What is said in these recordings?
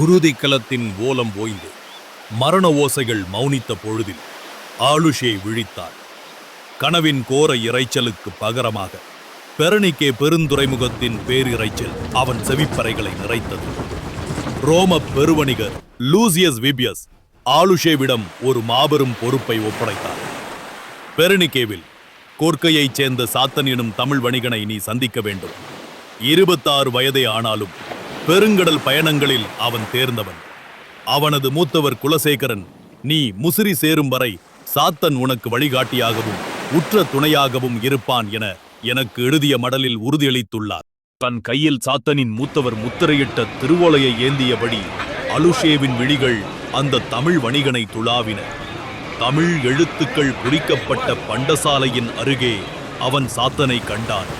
குருதி கலத்தின் ஓலம் ஓய்ந்து மரண ஓசைகள் மௌனித்த பொழுதில் ஆலுஷே விழித்தாள். கனவின் கோர இரைச்சலுக்கு பகரமாக பெரனிக்கே பெருந்துறைமுகத்தின் பேரிரைச்சல் அவன் செவிப்பறைகளை நிறைத்தது. ரோம பெருவணிகர் லூசியஸ் விபியஸ் ஆலுஷேவிடம் ஒரு மாபெரும் பொறுப்பை ஒப்படைத்தார். பெரனிக்கேவில் கோர்க்கையைச் சேர்ந்த சாத்தன் எனும் தமிழ் வணிகனை நீ சந்திக்க வேண்டும். 26 வயதே ஆனாலும் பெருங்கடல் பயணங்களில் அவன் தேர்ந்தவன். அவனது மூத்தவர் குலசேகரன் நீ முசிறி சேரும் வரை சாத்தன் உனக்கு வழிகாட்டியாகவும் உற்ற துணையாகவும் இருப்பான் என எனக்கு எழுதிய மடலில் உறுதியளித்துள்ளார். தன் கையில் சாத்தனின் மூத்தவர் முத்திரையிட்ட திருவோலையை ஏந்தியபடி அலுஷேவின் விழிகள் அந்த தமிழ் வணிகனை துளாவின. தமிழ் எழுத்துக்கள் குறிக்கப்பட்ட பண்டசாலையின் அருகே அவன் சாத்தனை கண்டான்.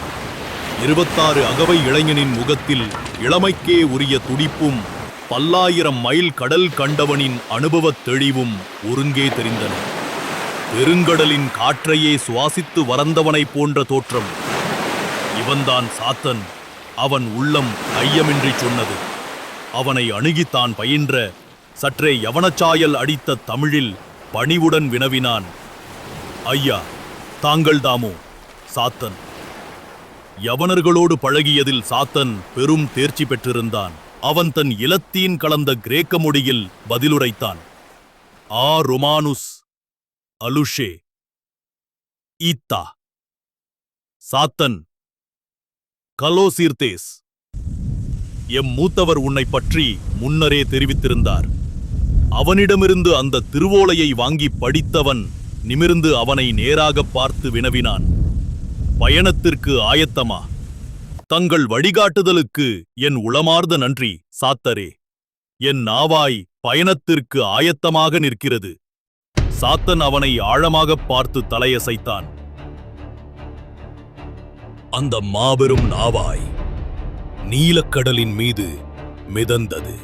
26 அகவை இளைஞனின் முகத்தில் இளமைக்கே உரிய துடிப்பும் 1000 மைல் கடல் கண்டவனின் அனுபவத் தெளிவும் ஒருங்கே தெரிந்தன. பெருங்கடலின் காற்றையே சுவாசித்து வறந்தவனைப் போன்ற தோற்றம். இவன்தான் சாத்தன். அவன் உள்ளம் ஐயமின்றி சொன்னது. அவனை அணுகித்தான் பயின்ற சற்றே யவனச்சாயல் அடித்த தமிழில் பணிவுடன் வினவினான், ஐயா, தாங்கள்தாமோ சாத்தன்? யவனர்களோடு பழகியதில் சாத்தன் பெரும் தேர்ச்சி பெற்றிருந்தான். அவன் தன் இலத்தீன் கலந்த கிரேக்க மொழியில் பதிலுரைத்தான். ஆ ரொமானுஸ் அலுஷே ஈத்தா. சாத்தன், கலோசீர்தேஸ், எம் மூத்தவர் உன்னை பற்றி முன்னரே தெரிவித்திருந்தார். அவனிடமிருந்து அந்த திருவோலையை வாங்கி படித்தவன் நிமிர்ந்து அவனை நேராக பார்த்து வினவினான், பயணத்திற்கு ஆயத்தமா? தங்கள் வழிகாட்டுதலுக்கு என் உளமார்ந்த நன்றி சாத்தரே. என் நாவாய் பயணத்திற்கு ஆயத்தமாக நிற்கிறது. சாத்தன் அவனை ஆழமாகப் பார்த்து தலையசைத்தான். அந்த மாபெரும் நாவாய் நீலக்கடலின் மீது மிதந்தது.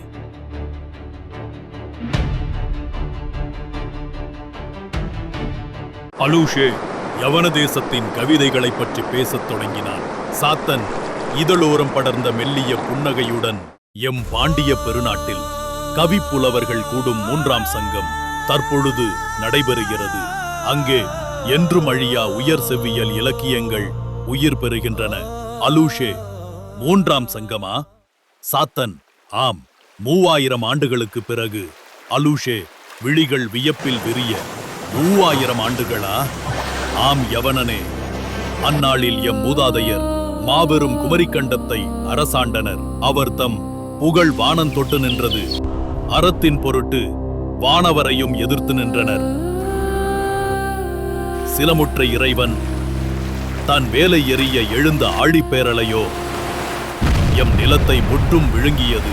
அலுஷே யவன தேசத்தின் கவிதைகளைப் பற்றி பேசத் தொடங்கினான். சாத்தன் இதழோரம் படர்ந்த மெல்லிய புன்னகையுடன், எம் பாண்டிய பெருநாட்டில் கவிப்புலவர்கள் கூடும் 3ஆம் சங்கம் தற்பொழுது நடைபெறுகிறது. அங்கே என்றும் அழியா உயர் செவ்வியல் இலக்கியங்கள் உயிர் பெறுகின்றன. அலுஷே, 3ஆம் சங்கமா? சாத்தன், ஆம், 3000 ஆண்டுகளுக்கு பிறகு. அலுஷே விழிகள் வியப்பில் விரிய, 3000 ஆண்டுகளா? ஆம் யவனனே, அந்நாளில் எம் மூதாதையர் மாபெரும் குமரிக்கண்டத்தை அரசாண்டனர். அவர் தம் புகழ் வானம் தொட்டு நின்றது. அறத்தின் பொருட்டு வானவரையும் எதிர்த்து நின்றனர். சிலமுற்ற இறைவன் தன் வேலை எறிய எழுந்த ஆழிப்பேரலையோ எம் நிலத்தை முற்றும் விழுங்கியது.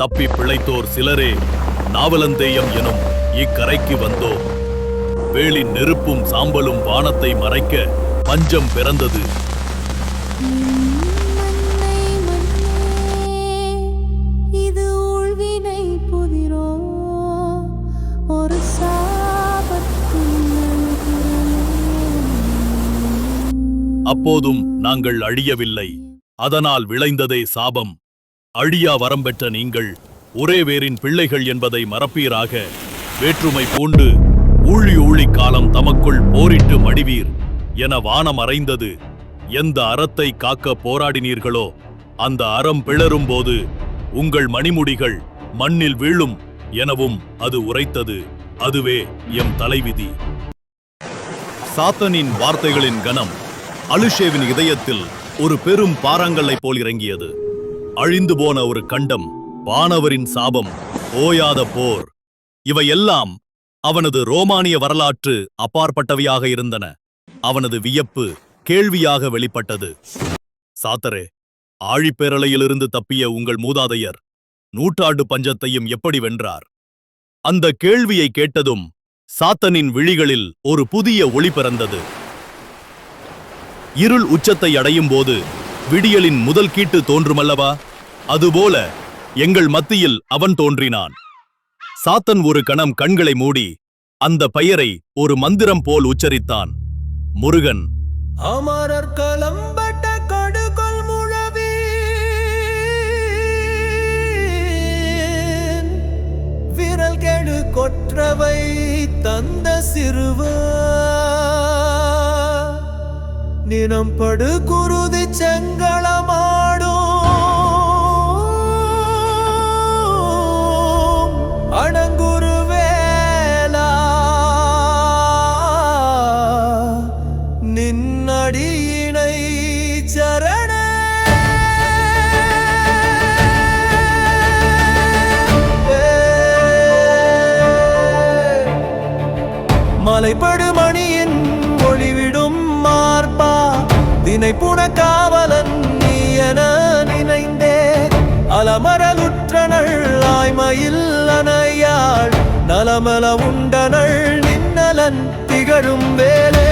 தப்பி பிழைத்தோர் சிலரே நாவலந்தேயம் எனும் இக்கரைக்கு வந்தோம். வேளின் நெருப்பும் சாம்பலும் வானத்தை மறைக்க பஞ்சம் பிறந்தது. அப்போதும் நாங்கள் அழியவில்லை. அதனால் விளைந்ததே சாபம். அழியா வரம் பெற்ற நீங்கள் ஒரே வேரின் பிள்ளைகள் என்பதை மறப்பீராக. வேற்றுமை பூண்டு ஊழி காலம் தமக்குள் போரிட்டு மடிவீர் என வானம் அறைந்தது. எந்த அறத்தை காக்க போராடினீர்களோ அந்த அறம் பிளரும் போது உங்கள் மணிமுடிகள் மண்ணில் வீழும் எனவும் அது உரைத்தது. அதுவே எம் தலைவிதி. சாத்தனின் வார்த்தைகளின் கனம் அலுஷேவின் இதயத்தில் ஒரு பெரும் பாறாங்கல்லை போல் இறங்கியது. அழிந்து போன ஒரு கண்டம், வானவரின் சாபம், ஓயாத போர், இவையெல்லாம் அவனது ரோமானிய வரலாற்று அப்பாற்பட்டவையாக இருந்தன. அவனது வியப்பு கேள்வியாக வெளிப்பட்டது. சாத்தரே, ஆழிப்பேரலையிலிருந்து தப்பிய உங்கள் மூதாதையர் நூற்றாண்டு பஞ்சத்தையும் எப்படி வென்றார்? அந்த கேள்வியை கேட்டதும் சாத்தனின் விழிகளில் ஒரு புதிய ஒளி பிறந்தது. இருள் உச்சத்தை அடையும் போது விடியலின் முதல் கீட்டு தோன்றுமல்லவா? அதுபோல எங்கள் மத்தியில் அவன் தோன்றினான். சாத்தன் ஒரு கணம் கண்களை மூடி அந்த பெயரை ஒரு மந்திரம் போல் உச்சரித்தான். முருகன். அமரர் கலம்பட்ட கடுகொள் முழவி விரல் கெடு கொற்றவை தந்த சிறுவ நினம் படு குருதி செங்களமாடும் அணங்குரு வேலா நின்னடியினை சரண மலைப்படு மணியின் ஒளிவிடும் மார்பா தினை புன காவலன் நீ என நினைந்தே அலமரலுற்றனள் ஆய்மையில் அணையாள் நலமல உண்டனள் நின்னலன் திகழும் வேலே